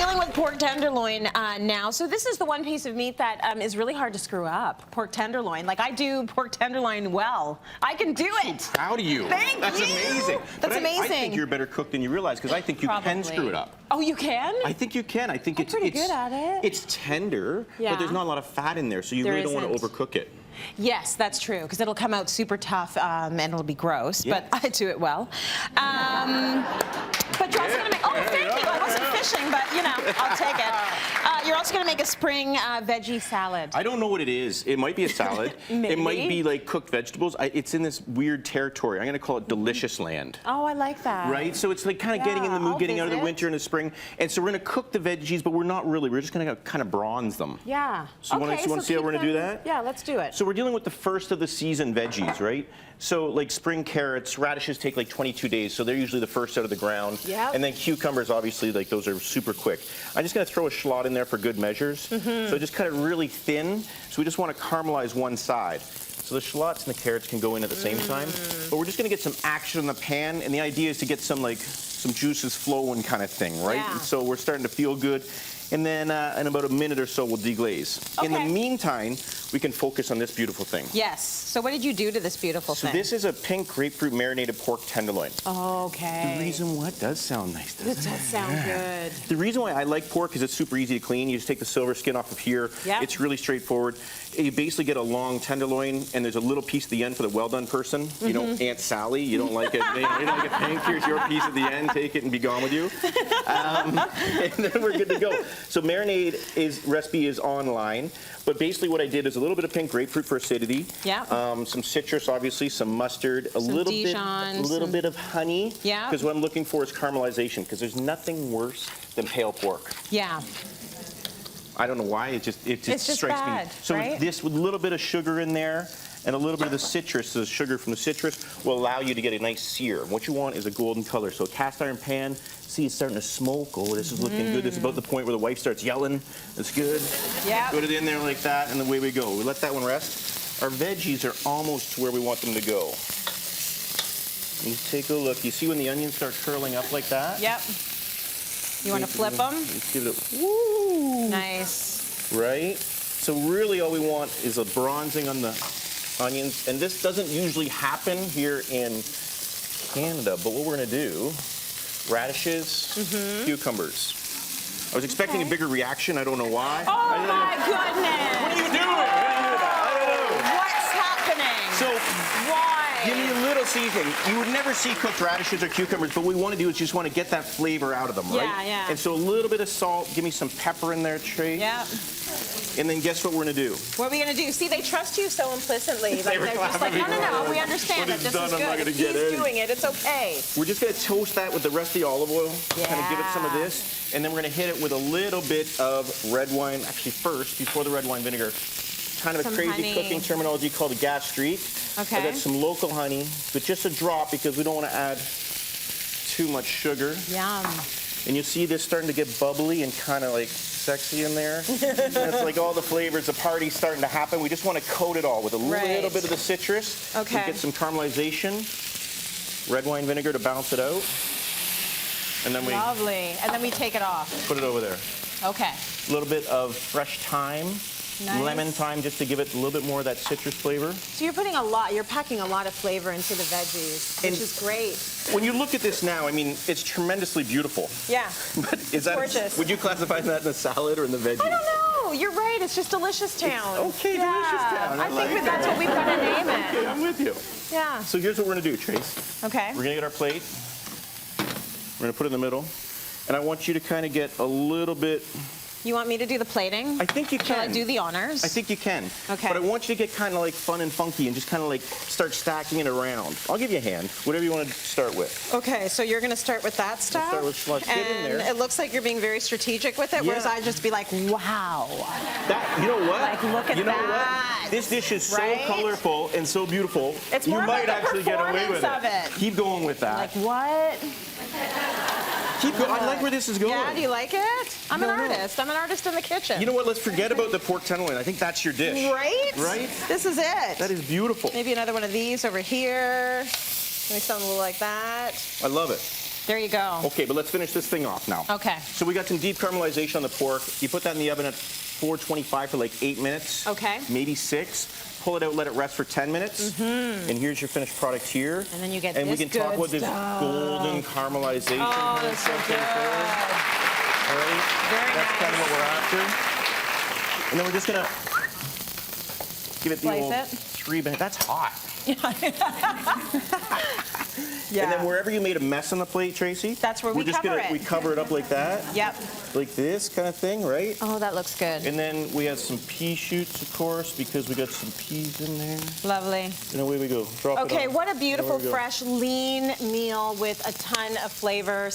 dealing with pork tenderloin now. So this is the one piece of meat that is really hard to screw up. Pork tenderloin. Like, I do pork tenderloin well. I can do it. I'm so proud of you. That's amazing. That's amazing. I think you're a better cook than you realize, because I think you can screw it up. Oh, you can? I think you can. I think I'm pretty good at it. It's tender, but there's not a lot of fat in there, so you really don't want to overcook it. Yes, that's true, because it'll come out super tough and it'll be gross, but I do it well. But you're also going to make, oh, thank you. I wasn't fishing, but, you know, I'll take it. You're also going to make a spring veggie salad. I don't know what it is. It might be a salad. It might be like cooked vegetables. It's in this weird territory. I'm going to call it delicious land. Oh, I like that. Right? So it's like kind of getting in the mood, getting out of the winter and the spring. And so we're going to cook the veggies, but we're not really. We're just going to kind of bronze them. Yeah. So you want to see how we're going to do that? Yeah, let's do it. So we're dealing with the first of the season veggies, right? So like spring carrots, radishes take like 22 days, so they're usually the first out of the ground. Yep. And then cucumbers, obviously, like those are super quick. I'm just going to throw a shallot in there for good measures. So just cut it really thin. So we just want to caramelize one side. So the shallots and the carrots can go in at the same time. But we're just going to get some action in the pan, and the idea is to get some juices flowing kind of thing, right? Yeah. And so we're starting to feel good. And then in about a minute or so, we'll deglaze. In the meantime, we can focus on this beautiful thing. Yes. So what did you do to this beautiful thing? So this is a pink grapefruit marinated pork tenderloin. Okay. The reason why it does sound nice, doesn't it? It does sound good. The reason why I like pork is it's super easy to clean. You just take the silver skin off of here. Yep. It's really straightforward. You basically get a long tenderloin, and there's a little piece at the end for the well-done person. You know, Aunt Sally, you don't like it. You don't like it pink. Here's your piece at the end. Take it and be gone with you. And then we're good to go. So Marinade recipe is online. But basically what I did is a little bit of pink grapefruit for acidity. Yeah. Some citrus, obviously, some mustard, a little bit of honey. Yeah. Because what I'm looking for is caramelization, because there's nothing worse than pale pork. Yeah. I don't know why, it just strikes bad, me. So this with a little bit of sugar in there and a little bit of the citrus, the sugar from the citrus, will allow you to get a nice sear. What you want is a golden color. So a cast iron pan, see it's starting to smoke. Oh, this is looking good. This is about the point where the wife starts yelling. That's good. Yeah. Put it in there like that, and away we go. We let that one rest. Our veggies are almost to where we want them to go. You take a look. You see when the onions start curling up like that? Yep. You want to flip them? Let's give it a woo. Nice. Right? So really all we want is a bronzing on the onions. And this doesn't usually happen here in Canada, but what we're going to do, radishes, cucumbers. I was expecting a bigger reaction. I don't know why. Oh, my goodness. What are you doing? I don't know. What's happening? So, why? give me a little seasoning. You would never see cooked radishes or cucumbers, but what we want to do is just want to get that flavor out of them, right? Yeah, yeah. And so a little bit of salt. Give me some pepper in there, Trey. Yeah. And then guess what we're going to do? What are we going to do? See, they trust you so implicitly. Like, they're just like, no, we understand that this is good. If he's doing it, it's okay. We're just going to toast that with the rest of the olive oil. Kind of give it some of this. And then we're going to hit it with a little bit of red wine. Actually, first, before the red wine vinegar, kind of a crazy cooking terminology called a gas streak. Okay. I got some local honey, but just a drop because we don't want to add too much sugar. Yum. And you see this starting to get bubbly and kind of like sexy in there. It's like all the flavors, the party's starting to happen. We just want to coat it all with a little bit of the citrus. Okay. Get some caramelization, red wine vinegar to balance it out. And then Lovely. And then we take it off. Put it over there. Okay. A little bit of fresh thyme. Nice. Lemon thyme, just to give it a little bit more of that citrus flavor. So you're packing a lot of flavor into the veggies, which is great. When you look at this now, I mean, it's tremendously beautiful. Yeah. But is that gorgeous. Would you classify that in a salad or in the veggie? I don't know. You're right. It's just Delicious Town. Okay, Delicious Town. I think that's what we've got to name it. Okay, I'm with you. Yeah. So here's what we're going to do, Trace. Okay. We're going to get our plate. We're going to put it in the middle. And I want you to kind of get a little bit... You want me to do the plating? I think you can. Shall I do the honors? I think you can. Okay. But I want you to get kind of like fun and funky and just kind of like start stacking it around. I'll give you a hand, whatever you want to start with. Okay, so you're going to start with that stuff? Start with schlush. Get in there. And it looks like you're being very strategic with it, whereas I'd just be like, wow. That, you know what? Like, look at that. What? This dish is so colorful and so beautiful. It's you more might about the actually get away with performance it. of it. Keep going with that. Like, what? Keep going. I like where this is going. Yeah, do you like it? I'm an artist. I'm an artist in the kitchen. You know what? Let's forget about the pork tenderloin. I think that's your dish. Right? Right? This is it. That is beautiful. Maybe another one of these over here. Maybe something a little like that. I love it. There you go. Okay, but let's finish this thing off now. Okay. So we got some deep caramelization on the pork. You put that in the oven at 425 for like 8 minutes. Okay. Maybe 6. Pull it out, let it rest for 10 minutes. And here's your finished product here. And then you get And this we can talk good about this stuff. golden caramelization. Oh, that's so good. All right? Very That's nice. kind of what we're after. And then we're just gonna give it the Slice old it. 3 minutes. That's hot. Yeah. And then wherever you made a mess on the plate, Tracy, That's where we cover it. We cover it up like that. Yep. Like this kind of thing, right? Oh, that looks good. And then we have some pea shoots, of course, because we got some peas in there. Lovely. And away we go. Drop it Okay, on. what a beautiful, There we go. fresh, lean meal with a ton of flavor.